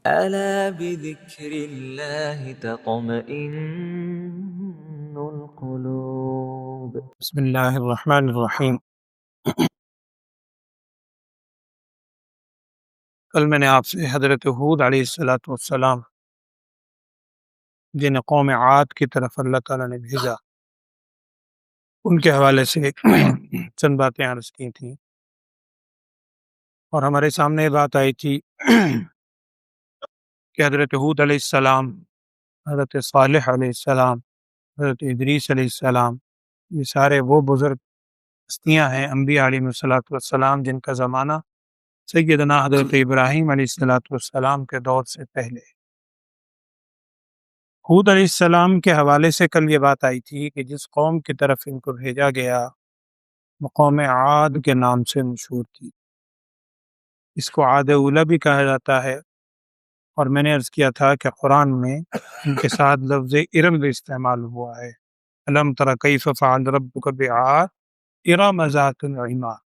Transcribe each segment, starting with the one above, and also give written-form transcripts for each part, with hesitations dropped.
ألا بذكر الله تطمئن القلوب. بسم اللہ الرحمن الرحیم۔ کل میں نے آپ سے حضرت ہود علیہ السلام جنہیں قوم عاد کی طرف اللہ تعالیٰ نے بھیجا، ان کے حوالے سے چند باتیں عرض کی تھیں، اور ہمارے سامنے یہ بات آئی تھی کہ حضرت ہود علیہ السلام، حضرت صالح علیہ السلام، حضرت ادریس علیہ السلام، یہ سارے وہ بزرگ ہستیاں ہیں انبیاء علیہ الصلوۃ والسلام جن کا زمانہ سیدنا حضرت ابراہیم علیہ الصلوۃ والسلام کے دور سے پہلے۔ ہود علیہ السلام کے حوالے سے کل یہ بات آئی تھی کہ جس قوم کی طرف ان کو بھیجا گیا وہ قوم عاد کے نام سے مشہور تھی۔ اس کو عاد اولی بھی کہا جاتا ہے، اور میں نے عرض کیا تھا کہ قرآن میں ان کے ساتھ لفظ ارم بھی استعمال ہوا ہے۔ الم تر کیف فعل ربک بعاد ارم ذات العماد،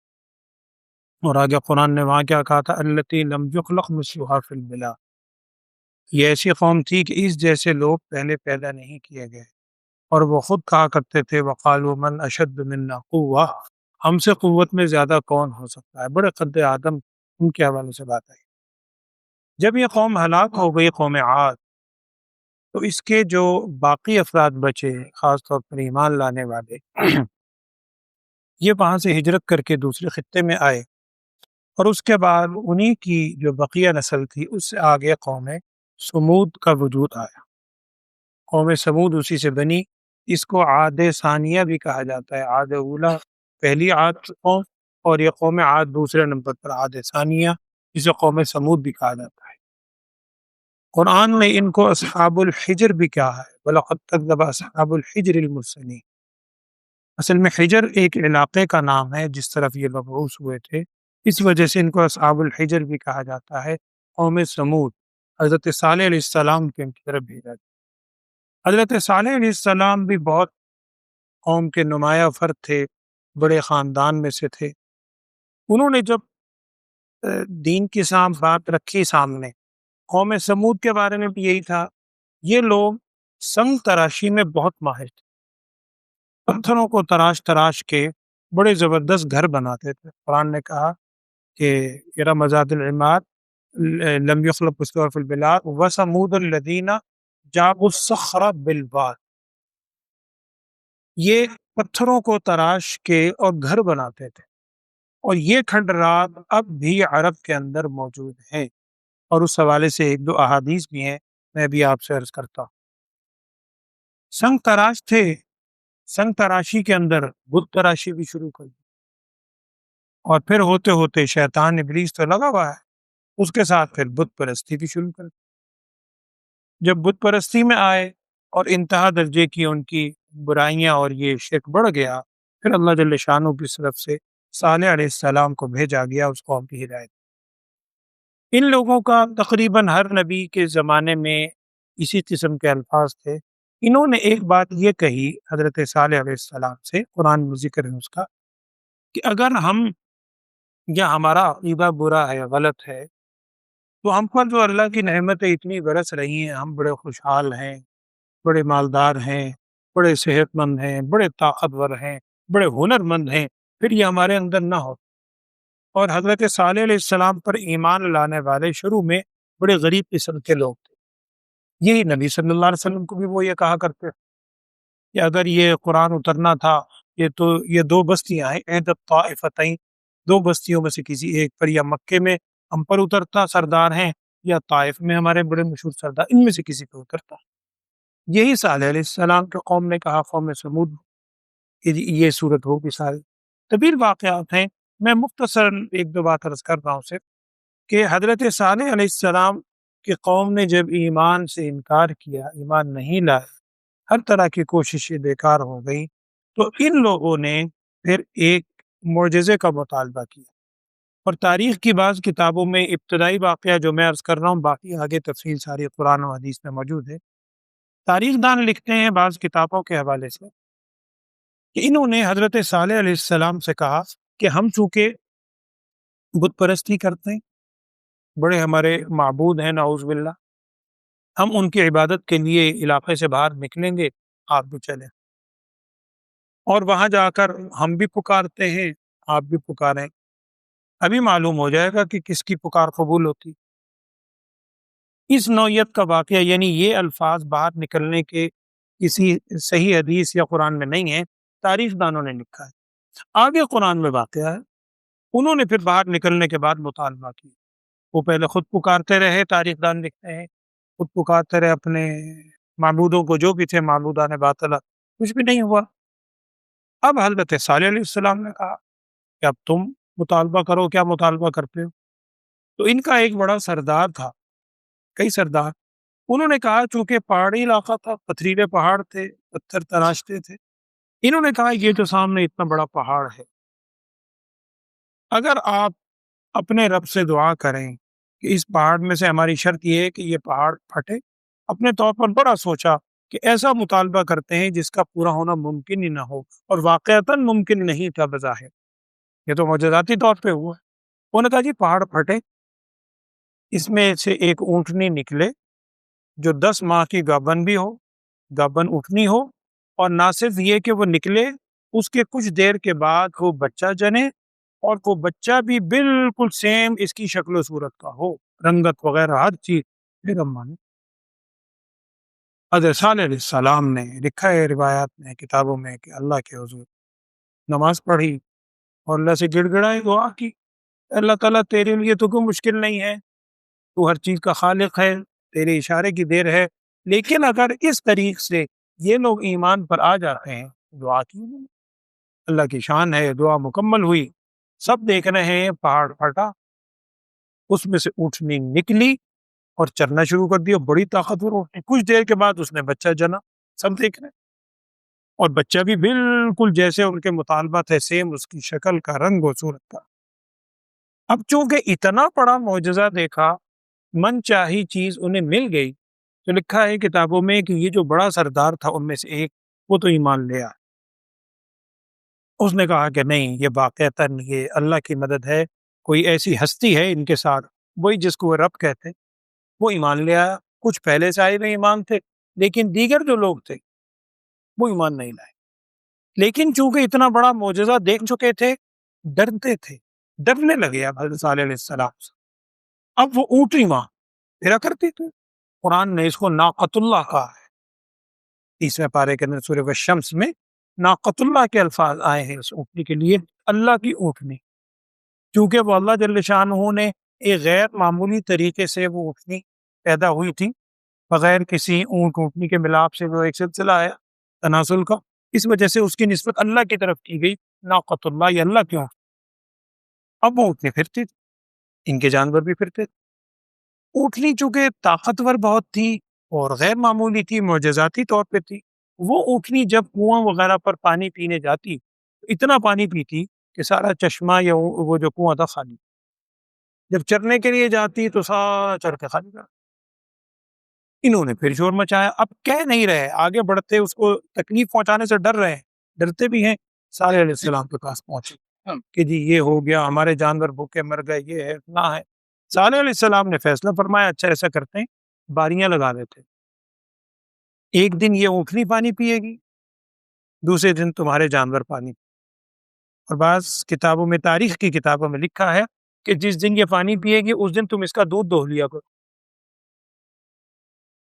اور آگے قرآن نے وہاں کیا کہا تھا، التی لم یخلق مثلها فی البلاد، یہ ایسی قوم تھی کہ اس جیسے لوگ پہلے پیدا نہیں کیے گئے، اور وہ خود کہا کرتے تھے وقالوا من اشد منا قوہ، ہم سے قوت میں زیادہ کون ہو سکتا ہے، بڑے قد آدم ان کے حوالے سے بات آئی۔ جب یہ قوم ہلاک ہو گئی، قوم عاد، تو اس کے جو باقی افراد بچے، خاص طور پر ایمان لانے والے، یہ وہاں سے ہجرت کر کے دوسرے خطے میں آئے، اور اس کے بعد انہی کی جو بقیہ نسل تھی اس سے آگے قوم سمود کا وجود آیا۔ قوم سمود اسی سے بنی، اس کو عاد ثانیہ بھی کہا جاتا ہے۔ عاد اولا پہلی عاد قوم، اور یہ قوم عاد دوسرے نمبر پر عاد ثانیہ، جسے قوم سمود بھی کہا جاتا ہے۔ قرآن نے ان کو اصحاب الحجر بھی کہا ہے، وَلَقَدْ كَذَّبَ أَصْحَابُ الْحِجْرِ الْمُرْسَلِينَ۔ اصل میں حجر ایک علاقے کا نام ہے جس طرف یہ مبعوث ہوئے تھے، اس وجہ سے ان کو اصحاب الحجر بھی کہا جاتا ہے۔ قوم سمود، حضرت صالح علیہ السلام کے ان کی طرف بھیجا گیا۔ حضرت صالح علیہ السلام بھی بہت قوم کے نمایاں فرد تھے، بڑے خاندان میں سے تھے۔ انہوں نے جب دین کی بات رکھی سامنے، قوم سمود کے بارے میں بھی یہی تھا، یہ لوگ سنگ تراشی میں بہت ماہر تھے، پتھروں کو تراش تراش کے بڑے زبردست گھر بناتے تھے۔ قرآن نے کہا کہ ارم ذات العماد لم یخلق مثلها فی البلاد وثمود الذین جابوا الصخر بالواد، یہ پتھروں کو تراش کے اور گھر بناتے تھے، اور یہ کھنڈرات اب بھی عرب کے اندر موجود ہیں، اور اس حوالے سے ایک دو احادیث بھی ہیں، میں بھی آپ سے عرض کرتا ہوں۔ سنگ تراش تھے، سنگ تراشی کے اندر بت تراشی بھی شروع کر دی، اور پھر ہوتے ہوتے شیطان ابلیس تو لگا ہوا ہے، اس کے ساتھ پھر بت پرستی بھی شروع کر دی۔ جب بت پرستی میں آئے اور انتہا درجے کی ان کی برائیاں اور یہ شرک بڑھ گیا، پھر اللہ جل شانہ کی طرف سے صالح علیہ السلام کو بھیجا گیا اس قوم کی ہدایت۔ ان لوگوں کا تقریباً ہر نبی کے زمانے میں اسی قسم کے الفاظ تھے۔ انہوں نے ایک بات یہ کہی حضرت صالح علیہ السلام سے، قرآن میں ذکر ہے اس کا، کہ اگر ہم یا ہمارا عقیدہ برا ہے، غلط ہے، تو ہم پر جو اللہ کی نعمتیں اتنی برس رہی ہیں، ہم بڑے خوشحال ہیں، بڑے مالدار ہیں، بڑے صحت مند ہیں، بڑے طاقتور ہیں، بڑے ہنر مند ہیں، پھر یہ ہمارے اندر نہ ہو۔ اور حضرت صالح علیہ السلام پر ایمان لانے والے شروع میں بڑے غریب قسم کے لوگ تھے۔ یہی نبی صلی اللہ علیہ وسلم کو بھی وہ یہ کہا کرتے کہ اگر یہ قرآن اترنا تھا، یہ دو بستیاں ہیں، احد الطائفتین، دو بستیوں میں سے کسی ایک پر، یا مکے میں ہم پر اترتا سردار ہیں، یا طائف میں ہمارے بڑے مشہور سردار، ان میں سے کسی پہ اترتا۔ یہی صالح علیہ السلام کے قوم نے کہا، قوم سمود، کہ یہ صورت ہوگی۔ سارے طویل واقعات ہیں، میں مختصر ایک دو بات عرض کر رہا ہوں صرف، کہ حضرت صالح علیہ السلام کی قوم نے جب ایمان سے انکار کیا، ایمان نہیں لائے، ہر طرح کی کوششیں بیکار ہو گئی، تو ان لوگوں نے پھر ایک معجزے کا مطالبہ کیا۔ اور تاریخ کی بعض کتابوں میں ابتدائی واقعہ جو میں عرض کر رہا ہوں، باقی آگے تفصیل ساری قرآن و حدیث میں موجود ہے۔ تاریخ دان لکھتے ہیں بعض کتابوں کے حوالے سے کہ انہوں نے حضرت صالح علیہ السلام سے کہا کہ ہم چونکہ بت پرستی کرتے ہیں، بڑے ہمارے معبود ہیں نعوذ باللہ، ہم ان کی عبادت کے لیے علاقے سے باہر نکلیں گے، آپ بھی چلیں، اور وہاں جا کر ہم بھی پکارتے ہیں، آپ بھی پکاریں، ابھی معلوم ہو جائے گا کہ کس کی پکار قبول ہوتی۔ اس نوعیت کا واقعہ، یعنی یہ الفاظ باہر نکلنے کے کسی صحیح حدیث یا قرآن میں نہیں ہے، تاریخ دانوں نے لکھا ہے۔ آگے قرآن میں واقعہ ہے، انہوں نے پھر باہر نکلنے کے بعد مطالبہ کیا، وہ پہلے خود پکارتے رہے، تاریخ دان لکھتے ہیں، خود پکارتے رہے اپنے معبودوں کو، جو بھی تھے معبودان باطلہ، کچھ بھی نہیں ہوا۔ اب حضرت صالح علیہ السلام نے کہا کہ اب تم مطالبہ کرو، کیا مطالبہ کرتے ہو؟ تو ان کا ایک بڑا سردار تھا، کئی سردار، انہوں نے کہا چونکہ پہاڑی علاقہ تھا، پتھریلے پہاڑ تھے، پتھر تراشتے تھے، انہوں نے کہا یہ جو سامنے اتنا بڑا پہاڑ ہے، اگر آپ اپنے رب سے دعا کریں کہ اس پہاڑ میں سے ہماری شرط یہ ہے کہ یہ پہاڑ پھٹے، اپنے طور پر بڑا سوچا کہ ایسا مطالبہ کرتے ہیں جس کا پورا ہونا ممکن ہی نہ ہو، اور واقعتاً ممکن نہیں تھا بظاہر، یہ تو معجزاتی طور پہ ہوا ہے۔ انہوں نے کہا جی پہاڑ پھٹے، اس میں سے ایک اونٹنی نکلے جو 10 ماہ کی گابن بھی ہو، گابن اونٹنی ہو، اور نہ صرف یہ کہ وہ نکلے، اس کے کچھ دیر کے بعد وہ بچہ جنے، اور وہ بچہ بھی بالکل سیم اس کی شکل و صورت کا ہو، رنگت وغیرہ ہر چیز۔ پھر ہم مانے۔ حضرت صالح علیہ السلام نے لکھا ہے روایات میں، کتابوں میں، کہ اللہ کے حضور نماز پڑھی اور اللہ سے گڑ گڑائے، دعا کی، اللہ تعالیٰ تیرے لیے تو کوئی مشکل نہیں ہے، تو ہر چیز کا خالق ہے، تیرے اشارے کی دیر ہے، لیکن اگر اس طریق سے یہ لوگ ایمان پر آ جاتے ہیں، دعا کی انہوں نے، اللہ کی شان ہے، دعا مکمل ہوئی، سب دیکھ رہے ہیں، پہاڑ پھٹا، اس میں سے اونٹنی نکلی اور چرنا شروع کر دیا، بڑی طاقتور اونٹنی، کچھ دیر کے بعد اس نے بچہ جنا، سب دیکھ رہے ہیں، اور بچہ بھی بالکل جیسے ان کے مطالبات ہے، سیم اس کی شکل کا، رنگ و صورت کا۔ اب چونکہ اتنا بڑا معجزہ دیکھا، من چاہی چیز انہیں مل گئی، تو لکھا ہے کتابوں میں کہ یہ جو بڑا سردار تھا ان میں سے ایک، وہ تو ایمان لے آیا، اس نے کہا کہ نہیں، یہ واقعتاً یہ اللہ کی مدد ہے، کوئی ایسی ہستی ہے ان کے ساتھ، وہی جس کو وہ رب کہتے، وہ ایمان لے آیا۔ کچھ پہلے سے آئے ہوئے ایمان تھے، لیکن دیگر جو لوگ تھے وہ ایمان نہیں لائے، لیکن چونکہ اتنا بڑا معجزہ دیکھ چکے تھے، ڈرتے تھے، ڈرنے لگے اب حضرت صالح علیہ السلام سے۔ اب وہ اونٹنی وہاں پھرا کرتی تھی، قرآن نے اس کو ناقۃ اللہ کہا ہے، 30ویں پارے کے اندر سورہ والشمس میں ناقۃ اللہ کے الفاظ آئے ہیں اس اونٹنی کے لیے، اللہ کی اونٹنی، کیونکہ وہ اللہ جل شانہ نے ایک غیر معمولی طریقے سے وہ اونٹنی پیدا ہوئی تھی، بغیر کسی اونٹ اونٹنی کے ملاپ سے، وہ ایک سلسلہ ہے تناسل کا، اس وجہ سے اس کی نسبت اللہ کی طرف کی گئی، ناقۃ اللہ، یہ اللہ کیوں؟ اب وہ اونٹنی پھرتی تھی، ان کے جانور بھی پھرتے تھے۔ اونٹنی چونکہ طاقتور بہت تھی اور غیر معمولی تھی، معجزاتی طور پہ تھی، وہ اونٹنی جب کنواں وغیرہ پر پانی پینے جاتی، اتنا پانی پیتی کہ سارا چشمہ یا وہ جو کنواں تھا خالی، جب چرنے کے لیے جاتی تو سارا چر کے خالی کر۔ انہوں نے پھر شور مچایا، اب کہہ نہیں رہے، آگے بڑھتے، اس کو تکلیف پہنچانے سے ڈر رہے ہیں، ڈرتے بھی ہیں، صالح علیہ السلام کے پاس پہنچے کہ جی یہ ہو گیا، ہمارے جانور بھوکے مر گئے، یہ ہے، اتنا ہے۔ صالح علیہ السلام نے فیصلہ فرمایا، اچھا ایسا کرتے ہیں، باریاں لگا دیتے، ایک دن یہ اونٹنی پانی پیے گی، دوسرے دن تمہارے جانور پانی۔ اور بعض کتابوں میں، تاریخ کی کتابوں میں لکھا ہے کہ جس دن یہ پانی پیے گی اس دن تم اس کا دودھ دوہ لیا کرو،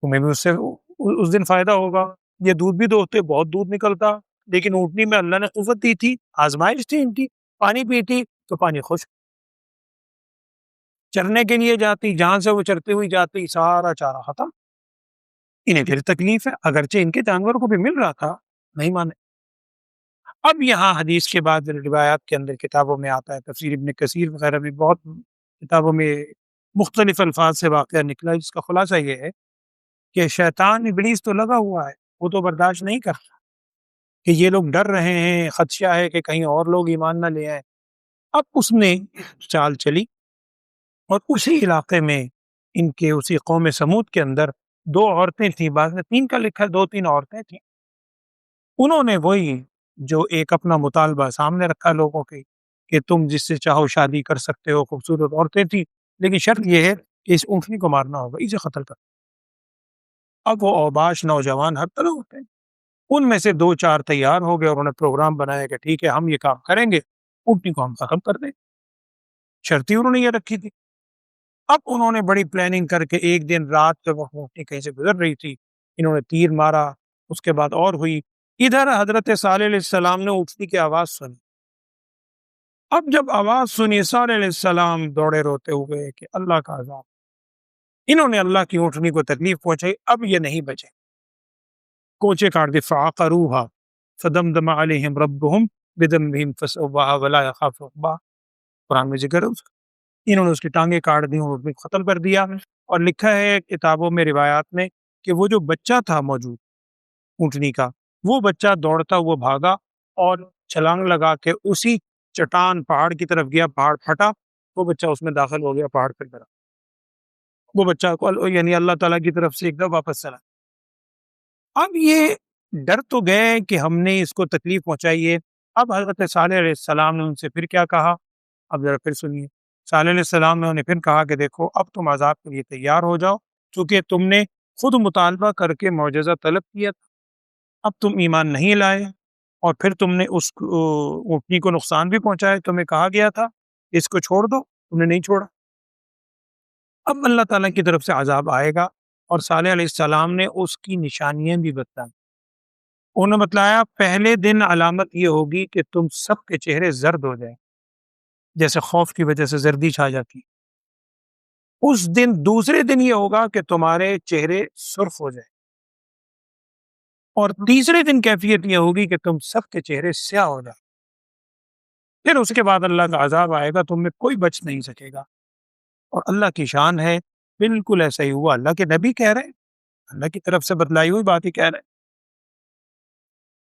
تمہیں بھی اس سے اس دن فائدہ ہوگا۔ یہ دودھ بھی دوہتے، بہت دودھ نکلتا، لیکن اونٹنی میں اللہ نے قوت دی تھی، آزمائش تھی ان کی، پانی پیتی تو پانی خشک، چرنے کے لیے جاتی، جہاں سے وہ چرتے ہوئی جاتی، سارا چارہ ختم، انہیں پھر تکلیف ہے، اگرچہ ان کے جانوروں کو بھی مل رہا تھا، نہیں مانے۔ اب یہاں حدیث کے بعد روایات کے اندر کتابوں میں آتا ہے، تفسیر ابن کثیر وغیرہ میں بہت کتابوں میں مختلف الفاظ سے واقعہ نکلا، جس کا خلاصہ یہ ہے کہ شیطان ابلیس تو لگا ہوا ہے، وہ تو برداشت نہیں کرتا کہ یہ لوگ ڈر رہے ہیں، خدشہ ہے کہ کہیں اور لوگ ایمان نہ لے آئیں۔ اب اس نے چال چلی، اور اسی علاقے میں ان کے اسی قوم سمود کے اندر 2 عورتیں تھیں، بعض نے 3 کا لکھا، 2-3 عورتیں تھیں، انہوں نے وہی جو ایک اپنا مطالبہ سامنے رکھا لوگوں کے کہ تم جس سے چاہو شادی کر سکتے ہو، خوبصورت عورتیں تھیں، لیکن شرط یہ ہے کہ اس اونٹنی کو مارنا ہوگا، اسے قتل کر۔ اب وہ اوباش نوجوان ہر طرح ہوتے ہیں، ان میں سے دو چار تیار ہو گئے اور انہوں نے پروگرام بنایا کہ ٹھیک ہے ہم یہ کام کریں گے، اونٹنی کو ہم ختم کر دیں۔ شرطی انہوں نے یہ رکھی تھی۔ اب انہوں نے بڑی پلاننگ کر کے ایک دن رات جب وہ اونٹنی کہیں سے گزر رہی تھی، انہوں نے تیر مارا، اس کے بعد اور ہوئی۔ ادھر حضرت صالح علیہ السلام نے اونٹنی کی آواز سنی۔ اب جب آواز سنی، صالح علیہ السلام دوڑے روتے ہوئے کہ اللہ کا عذاب، انہوں نے اللہ کی اونٹنی کو تکلیف پہنچائی، اب یہ نہیں بچے، کوچے کاٹ دی۔ فعقروها فدمدم علیہم ربهم بذنبهم فسواها ولا يخاف عقباها، قرآن میں ذکر ہے اس کا۔ انہوں نے اس کی ٹانگیں کاٹ دی اور اس کو ختم کر دیا۔ اور لکھا ہے کتابوں میں، روایات میں، کہ وہ جو بچہ تھا موجود اونٹنی کا، وہ بچہ دوڑتا ہوا بھاگا اور چھلانگ لگا کے اسی چٹان پہاڑ کی طرف گیا، پہاڑ پھٹا، وہ بچہ اس میں داخل ہو گیا، پہاڑ پہ گرا۔ وہ بچہ کو یعنی اللہ تعالیٰ کی طرف سے ایک دم واپس چلا۔ اب یہ ڈر تو گئے کہ ہم نے اس کو تکلیف پہنچائی ہے۔ اب حضرت صالح علیہ السلام نے ان سے پھر کیا کہا، اب ذرا پھر سنیے۔ صالح علیہ السلام نے انہیں پھر کہا کہ دیکھو اب تم عذاب کے لیے تیار ہو جاؤ، چونکہ تم نے خود مطالبہ کر کے معجزہ طلب کیا تھا، اب تم ایمان نہیں لائے اور پھر تم نے اس اونٹنی کو نقصان بھی پہنچایا۔ تمہیں کہا گیا تھا اس کو چھوڑ دو، تم نے نہیں چھوڑا۔ اب اللہ تعالیٰ کی طرف سے عذاب آئے گا۔ اور صالح علیہ السلام نے اس کی نشانیاں بھی بتائیں۔ انہوں نے بتلایا پہلے دن علامت یہ ہوگی کہ تم سب کے چہرے زرد ہو جائیں، جیسے خوف کی وجہ سے زردی چھا جاتی۔ اس دن دوسرے دن یہ ہوگا کہ تمہارے چہرے سرخ ہو جائیں، اور تیسرے دن کیفیت یہ ہوگی کہ تم سب کے چہرے سیاہ ہو جائیں۔ پھر اس کے بعد اللہ کا عذاب آئے گا، تم میں کوئی بچ نہیں سکے گا۔ اور اللہ کی شان ہے، بالکل ایسا ہی ہوا۔ اللہ کے نبی کہہ رہے ہیں، اللہ کی طرف سے بتلائی ہوئی بات ہی کہہ رہے ہیں۔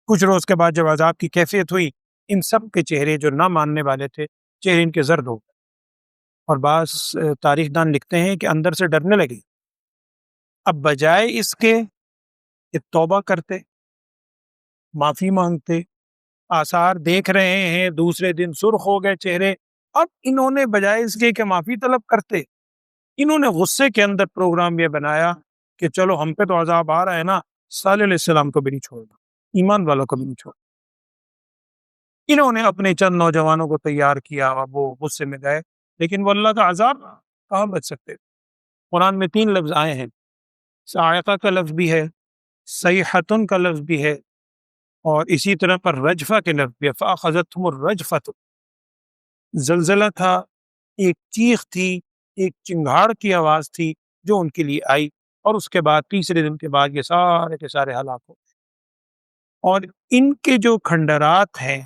کچھ روز کے بعد جب عذاب کی کیفیت ہوئی، ان سب کے چہرے جو نہ ماننے والے تھے، چہرے ان کے زرد ہو گئے، اور بعض تاریخ دان لکھتے ہیں کہ اندر سے ڈرنے لگے۔ اب بجائے اس کے کہ توبہ کرتے، معافی مانگتے، آثار دیکھ رہے ہیں، دوسرے دن سرخ ہو گئے چہرے، اب انہوں نے بجائے اس کے کہ معافی طلب کرتے، انہوں نے غصے کے اندر پروگرام یہ بنایا کہ چلو ہم پہ تو عذاب آ رہا ہے نا، صالح علیہ السلام کو بھی نہیں چھوڑنا، ایمان والوں کو بھی نہیں چھوڑنا۔ انہوں نے اپنے چند نوجوانوں کو تیار کیا، اب وہ غصے میں گئے، لیکن وہ اللہ کا عذاب کہاں بچ سکتے۔ قرآن میں 3 لفظ آئے ہیں، صاعقہ کا لفظ بھی ہے، صیحۃ کا لفظ بھی ہے، اور اسی طرح پر رجفہ کے لفظ بھی ہے، فأخذتهم الرجفۃ، زلزلہ تھا، ایک چیخ تھی، ایک چنگھاڑ کی آواز تھی جو ان کے لیے آئی، اور اس کے بعد تیسرے دن کے بعد یہ سارے کے سارے ہلاک ہو گئے۔ اور ان کے جو کھنڈرات ہیں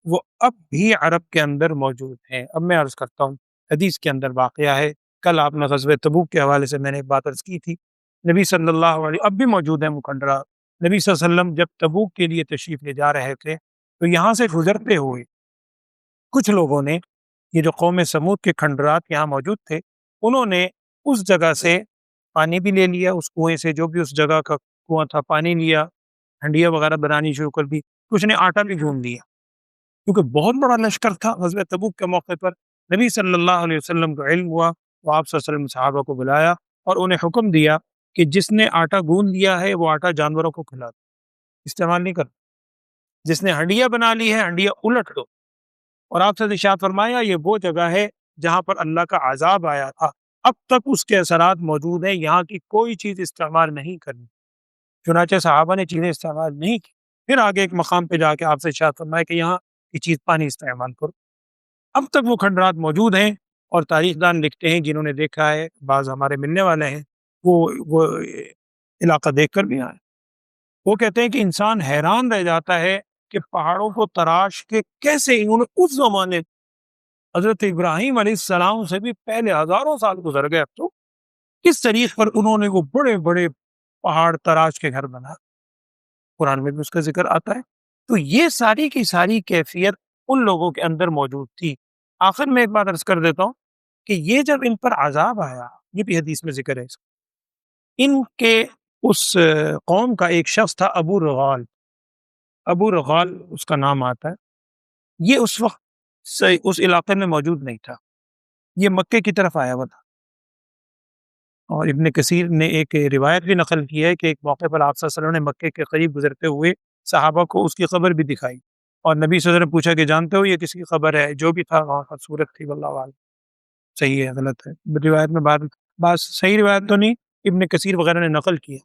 وہ اب بھی عرب کے اندر موجود ہیں۔ اب میں عرض کرتا ہوں، حدیث کے اندر واقعہ ہے، کل آپ نے غزوہ تبوک کے حوالے سے میں نے ایک بات عرض کی تھی، نبی صلی اللہ علیہ، اب بھی موجود ہیں وہ کھنڈرات۔ نبی صلی اللہ علیہ وسلم جب تبوک کے لیے تشریف لے جا رہے تھے تو یہاں سے گزرتے ہوئے کچھ لوگوں نے، یہ جو قوم سمود کے کھنڈرات یہاں موجود تھے، انہوں نے اس جگہ سے پانی بھی لے لیا، اس کنویں سے، جو بھی اس جگہ کا کنواں تھا، پانی لیا، ہنڈیا وغیرہ بنانی شروع کر دی، کچھ نے آٹا بھی گھون دیا، کیونکہ بہت بڑا لشکر تھا۔ غزوہ تبوک کے موقع پر نبی صلی اللہ علیہ وسلم کو علم ہوا، تو آپ صلی اللہ علیہ وسلم صحابہ کو بلایا اور انہیں حکم دیا کہ جس نے آٹا گون لیا ہے وہ آٹا جانوروں کو کھلا دو، استعمال نہیں کرو۔ جس نے ہنڈیا بنا لی ہے، ہنڈیا الٹ دو۔ اور آپ سے ارشاد فرمایا یہ وہ جگہ ہے جہاں پر اللہ کا عذاب آیا تھا، اب تک اس کے اثرات موجود ہیں، یہاں کی کوئی چیز استعمال نہیں کرنی۔ چنانچہ صحابہ نے چیزیں استعمال نہیں کی۔ پھر آگے ایک مقام پہ جا کے آپ سے ارشاد فرمایا کہ یہاں کی چیز پانی استعمال کرو۔ اب تک وہ کھنڈرات موجود ہیں، اور تاریخ دان لکھتے ہیں جنہوں نے دیکھا ہے، بعض ہمارے ملنے والے ہیں، وہ علاقہ دیکھ کر بھی آئے، وہ کہتے ہیں کہ انسان حیران رہ جاتا ہے کہ پہاڑوں کو تراش کے کیسے انہوں نے اس زمانے حضرت ابراہیم علیہ السلام سے بھی پہلے ہزاروں سال گزر گئے، اب تو کس طریقے پر انہوں نے وہ بڑے بڑے پہاڑ تراش کے گھر بنا، قرآن میں بھی اس کا ذکر آتا ہے۔ تو یہ ساری کی ساری کیفیت ان لوگوں کے اندر موجود تھی۔ آخر میں ایک بات عرض کر دیتا ہوں کہ یہ جب ان پر عذاب آیا، یہ بھی حدیث میں ذکر ہے، ان کے اس قوم کا ایک شخص تھا ابو رغال، ابو رغال اس کا نام آتا ہے، یہ اس وقت اس علاقے میں موجود نہیں تھا، یہ مکے کی طرف آیا ہوا تھا۔ اور ابن کثیر نے ایک روایت بھی نقل کی ہے کہ ایک موقع پر آپ صلی اللہ علیہ وسلم نے مکے کے قریب گزرتے ہوئے صحابہ کو اس کی خبر بھی دکھائی، اور نبی صلی اللہ علیہ وسلم نے پوچھا کہ جانتے ہو یہ کس کی خبر ہے؟ جو بھی تھا وہاں پر صورت تھی، واللہ اعلم صحیح ہے غلط ہے، روایت میں بات صحیح روایت تو نہیں، ابن کثیر وغیرہ نے نقل کی ہے۔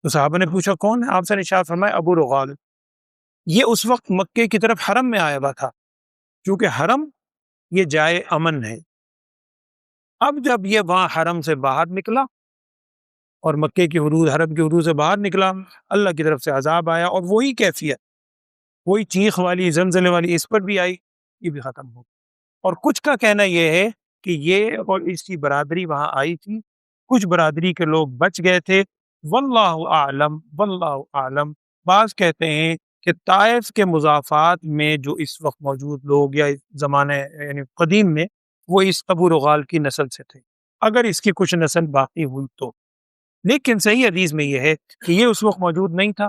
تو صحابہ نے پوچھا کون ہے؟ آپ سے ارشاد فرمایا ابو رغال۔ یہ اس وقت مکے کی طرف حرم میں آیا ہوا تھا، کیونکہ حرم یہ جائے امن ہے۔ اب جب یہ وہاں حرم سے باہر نکلا اور مکے کی حدود، حرم کی حدود سے باہر نکلا، اللہ کی طرف سے عذاب آیا، اور وہی کیفیت، وہی چیخ والی، زلزلے والی اس پر بھی آئی، یہ بھی ختم ہو گئی۔ اور کچھ کا کہنا یہ ہے کہ یہ اور اس کی برادری وہاں آئی تھی، کچھ برادری کے لوگ بچ گئے تھے، واللہ اعلم، واللہ اعلم۔ بعض کہتے ہیں کہ طائف کے مضافات میں جو اس وقت موجود لوگ یا اس زمانے یعنی قدیم میں، وہ اس ابو رغال کی نسل سے تھے، اگر اس کی کچھ نسل باقی ہوئی تو۔ لیکن صحیح حدیث میں یہ ہے کہ یہ اس وقت موجود نہیں تھا،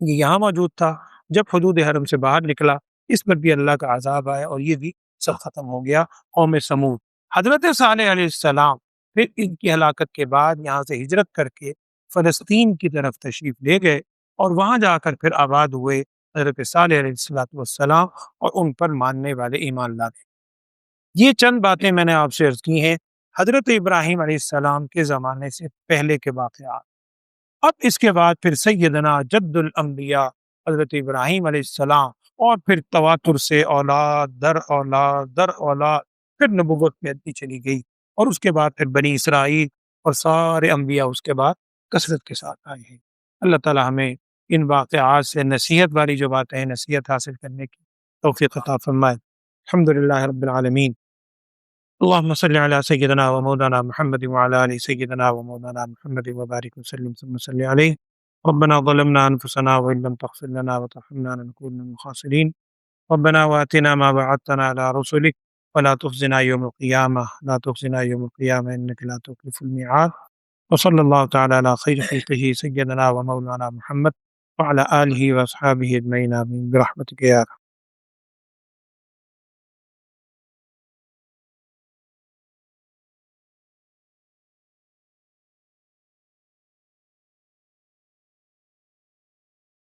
یہ یہاں موجود تھا۔ جب حدود حرم سے باہر نکلا، اس پر بھی اللہ کا عذاب آیا اور یہ بھی سب ختم ہو گیا۔ قوم سمود، حضرت صالح علیہ السلام پھر ان کی ہلاکت کے بعد یہاں سے ہجرت کر کے فلسطین کی طرف تشریف لے گئے، اور وہاں جا کر پھر آباد ہوئے حضرت صالح علیہ السلام اور ان پر ماننے والے ایمان لانے۔ یہ چند باتیں میں نے آپ سے عرض کی ہیں حضرت ابراہیم علیہ السلام کے زمانے سے پہلے کے واقعات۔ اب اس کے بعد پھر سیدنا جد الانبیاء حضرت ابراہیم علیہ السلام، اور پھر تواتر سے اولاد در اولاد در اولاد پھر نبوت میں چلی گئی، اور اس کے بعد پھر بنی اسرائیل اور سارے انبیاء اس کے بعد کثرت کے ساتھ آئے ہیں۔ اللہ تعالی ہمیں ان واقعات سے نصیحت والی جو باتیں ہیں نصیحت حاصل کرنے کی توفیق عطا فرمائے۔ الحمدللہ رب العالمین، اللهم صل على سيدنا ومولانا محمد وعلى آل سيدنا ومولانا محمد وبارك وسلم ثم صل عليه۔ ربنا ظلمنا أنفسنا وإن لم تغفر لنا وترحمنا لنكون من الخاسرين۔ ربنا وآتنا ما وعدتنا على رسلك ولا تخزنا يوم القيامة، لا تخزنا يوم القيامة إنك لا تخلف الميعاد۔ وصلى الله تعالى على خير خلقه سيدنا ومولانا محمد وعلى آله وأصحابه أجمعين آمين برحمتك يا رب۔